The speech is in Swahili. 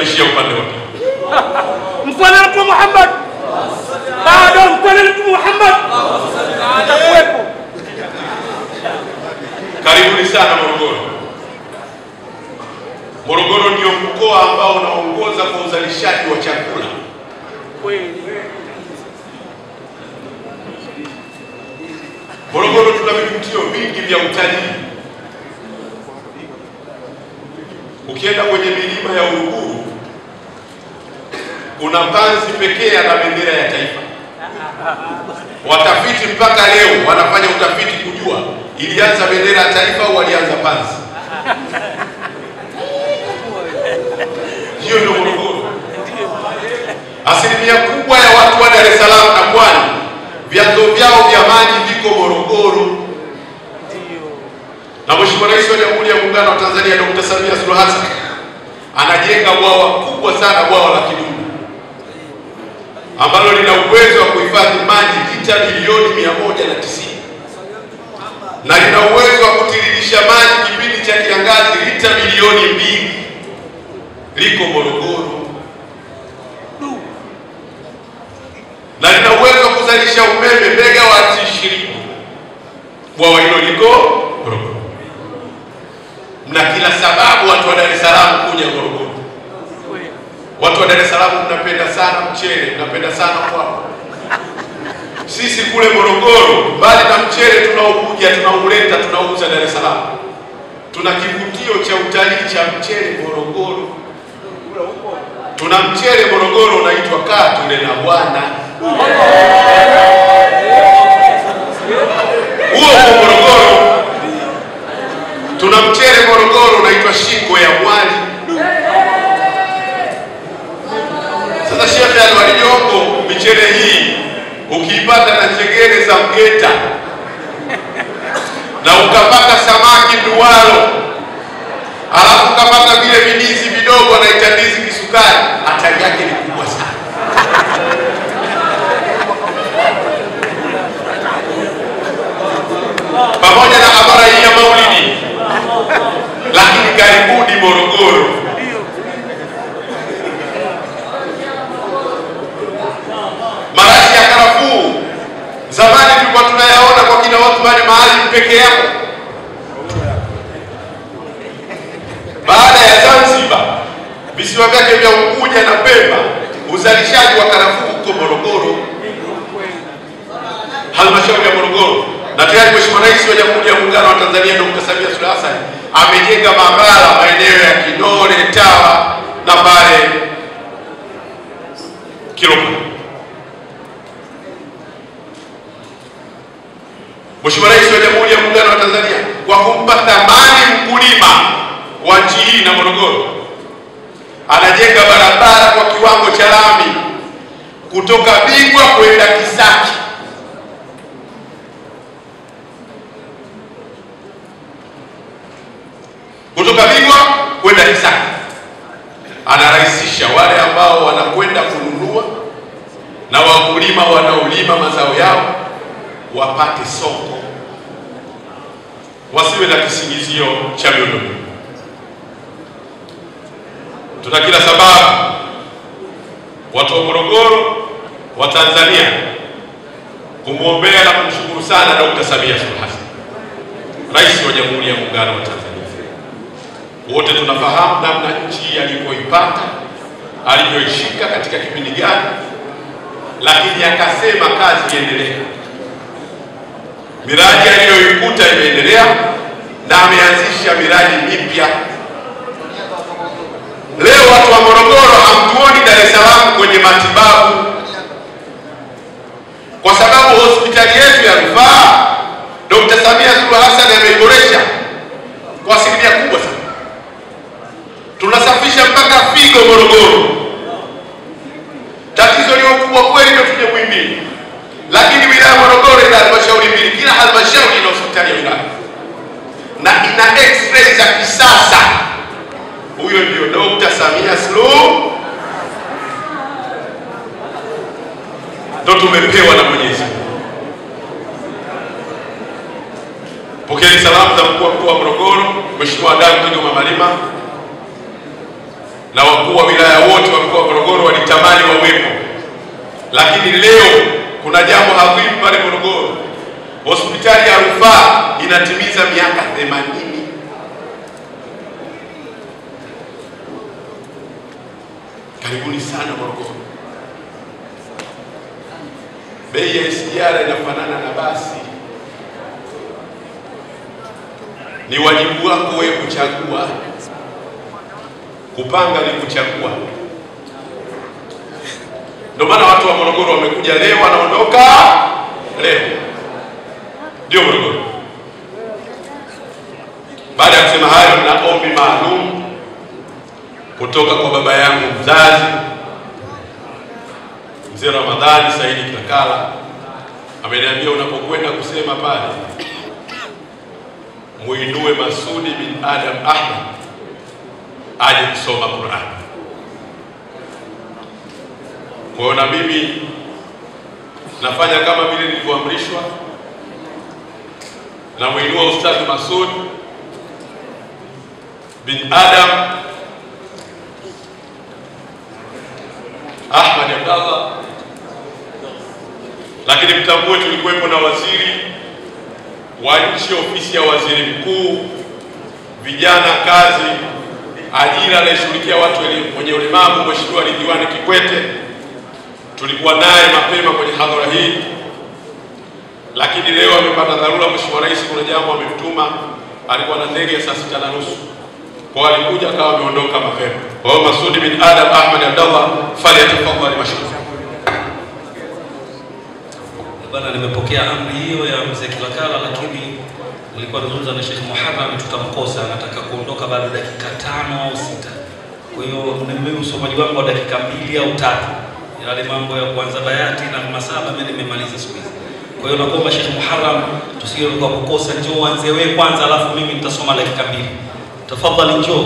tunaishia upande wa pili. Mfano Mtume Muhammad. Baada mfano Mtume Muhammad. Atakuwepo. Karibuni sana Morogoro. Morogoro ndio mkoa ambao unaongoza kwa uzalishaji wa chakula. Morogoro tuna vivutio vingi vya utalii. Ukienda kwenye milima ya Uruguru, kuna panzi pekee na bendera ya taifa. Watafiti mpaka leo wanafanya utafiti kujua ilianza bendera ya taifa au walianza panzi. Hiyo ndio Morogoro. Asilimia kubwa ya watu wa Dar es Salaam na Pwani, vyanzo vyao vya maji viko Morogoro. Na Mheshimiwa Rais wa Jamhuri ya Muungano wa Tanzania Dr. Samia Suluhu Hassan anajenga bwawa kubwa sana, bwawa la Kidumu, ambalo lina uwezo wa kuhifadhi maji lita milioni 190 na lina uwezo wa kutiririsha maji kipindi cha kiangazi lita milioni 2. Liko Morogoro. Na lina uwezo wa kuzalisha umeme megawati 20. Bwawa hilo liko Morogoro. Mna kila sababu watu wa Dar es Salaam kuja Morogoro. Watu wa Dar es Salaam mnapenda sana mchele, mnapenda sana kwako. Sisi kule Morogoro, mbali na mchele tunaokuja, tunauleta, tunauza Dar es Salaam, tuna kivutio cha utalii cha mchele Morogoro. Tuna mchele Morogoro unaitwa Katule na Bwana. Huo Morogoro. Tuna mchele Morogoro unaitwa Shingo ya Mwali. Sasa Sheikh Alwalijongo, michele hii ukiipata na chengene za Mgeta na ukapata samaki Nduwalo, alafu ukapata vile vidizi vidogo wanaita ndizi kisukari, hatari yake ni kubwa sana. Pamoja na habara hii ya Maulidi, lakini karibuni Morogoro. Marashi ya karafuu zamani tulikuwa tunayaona kwa kina watu bali mahali peke yao. Baada ya Zanzibar, visiwa vyake vya Unguja na Pemba, uzalishaji wa karafuu uko Morogoro. Halmashauri ya Morogoro, na tayari Mheshimiwa Rais wa Jamhuri ya Muungano wa Tanzania Dr. Samia Suluhu Hassan amejenga maghala maeneo ya Kinole, Tawa na pale Kiloma. Mheshimiwa Rais wa Jamhuri ya Muungano wa Tanzania kwa kumpa thamani mkulima wa nchi hii na Morogoro, anajenga barabara kwa kiwango cha lami kutoka Bigwa kwenda Kisaki. Kutoka Bigwa kwenda Kisaki. Anarahisisha wale ambao wanakwenda kununua na wakulima wanaolima mazao yao wapate soko, wasiwe na kisingizio cha miundombinu. Tuna kila sababu watu wa Morogoro, wa Tanzania, kumwombea na kumshukuru sana Dr. Samia Suluhu Hassan, Rais wa Jamhuri ya Muungano wa Tanzania. Wote tunafahamu namna nchi alipoipata, alivyoishika katika kipindi gani, lakini akasema kazi iendelee. Miradi aliyoikuta imeendelea na ameanzisha miradi mipya. Leo watu wa Morogoro hamtuoni Dar es Salaam kwenye matibabu, kwa sababu hospitali yetu ya rufaa Dr. Samia Suluhu Hassan ameiboresha kwa asilimia kubwa sana. Tunasafisha mpaka figo Morogoro. Tatizo ni kubwa kweli, ndio tuje Muhimbili, lakini wilaya Morogoro ina halmashauri mbili, kila halmashauri ina hospitali ya wilaya na ina x-ray za kisasa. Huyo ndio Dr. Samia Suluhu, ndio tumepewa na Mwenyezi Mungu. Pokeeni salamu za mkuu wa mkoa wa Morogoro, Mheshimiwa Daktari Kigoma Malima. na wakuu wa wilaya wote wa mkoa wa Morogoro walitamani wawepo, lakini leo kuna jambo adhimu pale Morogoro. Hospitali ya Rufaa inatimiza miaka 80. Karibuni sana Morogoro. Bei ya SGR inafanana na basi. Ni wajibu wako wewe kuchagua. Kupanga ni kuchagua. Ndio maana watu wa Morogoro wamekuja leo, wanaondoka leo. Ndio Morogoro. Baada ya kusema hayo, na ombi maalum kutoka kwa baba yangu mzazi Mzee Ramadhani Saidi Kilakala. Ameniambia unapokwenda kusema pale, muinue Masudi bin Adam Ahmad aje kusoma Qur'an. Kwa hiyo na mimi nafanya kama vile nilivyoamrishwa, na muinua Ustadh Masud bin Adam Ahmad Abdallah. Lakini mtambue tulikuwepo na waziri wa nchi, ofisi ya waziri mkuu, vijana, kazi, ajira, anayeshughulikia watu wenye ulemavu, Mheshimiwa Ridhiwani Kikwete. Tulikuwa naye mapema kwenye hadhara hii, lakini leo amepata dharura. Mheshimiwa Rais kuna jambo amemtuma, alikuwa na ndege ya saa 6:30, kwa alikuja akawa ameondoka mapema. Kwa hiyo Masudi bin Adam Ahmad Abdallah, falyatafadhali mashkura. Bwana, nimepokea amri hiyo ya Mzee Kilakala, lakini nilikuwa nazungumza na Sheikh Muharram, tutamkosa, anataka kuondoka baada ya dakika 5 au 6. Kwa hiyo mimi usomaji wangu wa dakika 2 au 3. Yale mambo ya kuanza bayati na masaba mimi nimemaliza siku hizi. Kwa hiyo nakuomba Sheikh Muharram, tusije kwa kukosa, njoo uanze wewe kwanza, alafu mimi nitasoma dakika 2. Tafadhali njoo.